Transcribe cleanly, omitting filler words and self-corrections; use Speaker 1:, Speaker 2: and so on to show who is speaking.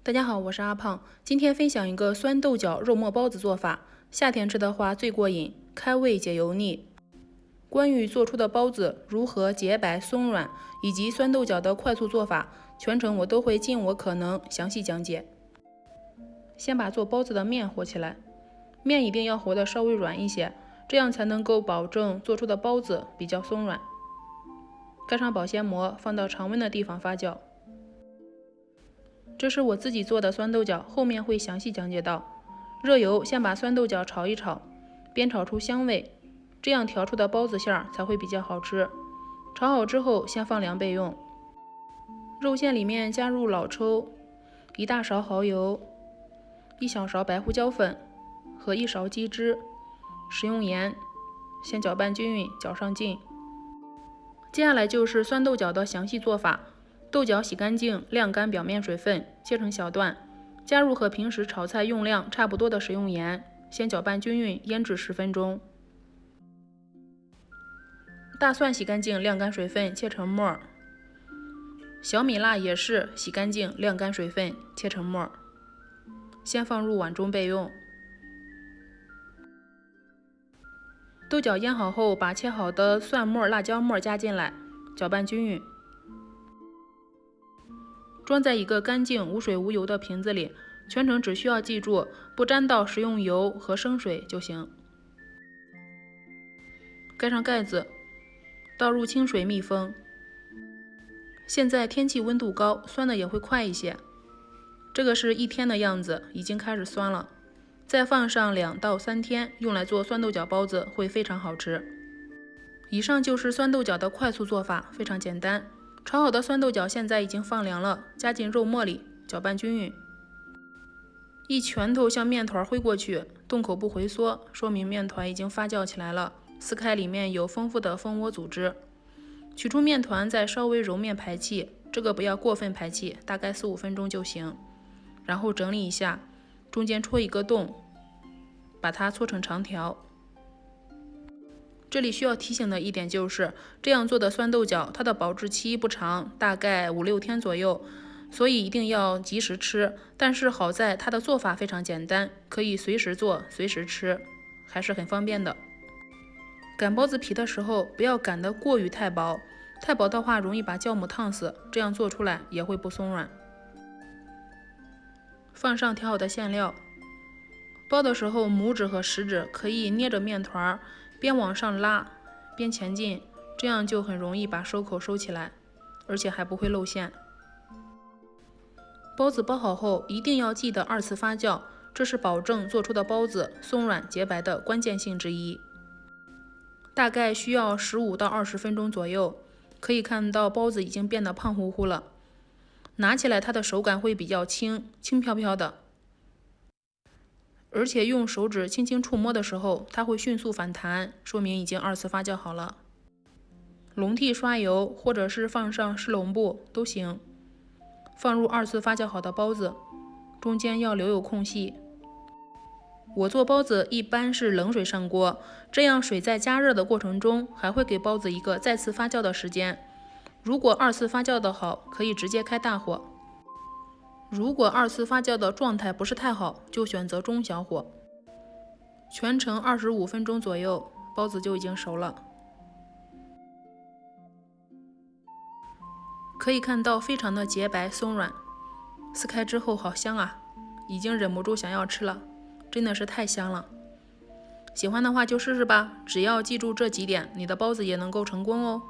Speaker 1: 大家好，我是阿胖，今天分享一个酸豆角肉末包子做法，夏天吃的话最过瘾，开胃解油腻。关于做出的包子如何洁白松软，以及酸豆角的快速做法，全程我都会尽我可能详细讲解。先把做包子的面和起来，面一定要和的稍微软一些，这样才能够保证做出的包子比较松软。盖上保鲜膜，放到常温的地方发酵。这是我自己做的酸豆角，后面会详细讲解到。热油先把酸豆角炒一炒，煸炒出香味，这样调出的包子馅才会比较好吃。炒好之后先放凉备用。肉馅里面加入老抽、1大勺蚝油、1小勺白胡椒粉和1勺鸡汁，食用盐，先搅拌均匀，搅上劲。接下来就是酸豆角的详细做法。豆角洗干净，晾干表面水分，切成小段，加入和平时炒菜用量差不多的食用盐，先搅拌均匀，腌制10分钟。大蒜洗干净，晾干水分，切成末。小米辣也是洗干净，晾干水分，切成末，先放入碗中备用。豆角腌好后，把切好的蒜末、辣椒末加进来，搅拌均匀。装在一个干净无水无油的瓶子里，全程只需要记住不沾到食用油和生水就行。盖上盖子，倒入清水密封。现在天气温度高，酸的也会快一些。这个是1天的样子，已经开始酸了。再放上2到3天，用来做酸豆角包子会非常好吃。以上就是酸豆角的快速做法，非常简单。炒好的酸豆角现在已经放凉了，加进肉末里，搅拌均匀。一拳头向面团挥过去，洞口不回缩，说明面团已经发酵起来了。撕开里面有丰富的蜂窝组织。取出面团，再稍微揉面排气，这个不要过分排气，大概4-5分钟就行。然后整理一下，中间戳一个洞，把它搓成长条。这里需要提醒的一点就是，这样做的酸豆角，它的保质期不长，大概5-6天左右，所以一定要及时吃。但是好在它的做法非常简单，可以随时做，随时吃，还是很方便的。擀包子皮的时候，不要擀得过于太薄，太薄的话容易把酵母烫死，这样做出来也会不松软。放上调好的馅料，包的时候拇指和食指可以捏着面团，边往上拉边前进，这样就很容易把收口收起来，而且还不会露馅。包子包好后一定要记得2次发酵，这是保证做出的包子松软洁白的关键性之一。大概需要15到20分钟左右，可以看到包子已经变得胖乎乎了。拿起来它的手感会比较轻飘飘的，而且用手指轻轻触摸的时候，它会迅速反弹，说明已经2次发酵好了。笼屉刷油，或者是放上湿笼布都行。放入2次发酵好的包子，中间要留有空隙。我做包子一般是冷水上锅，这样水在加热的过程中还会给包子一个再次发酵的时间。如果2次发酵的好，可以直接开大火。如果2次发酵的状态不是太好，就选择中小火。全程25分钟左右，包子就已经熟了。可以看到非常的洁白松软，撕开之后好香啊，已经忍不住想要吃了，真的是太香了。喜欢的话就试试吧，只要记住这几点，你的包子也能够成功哦。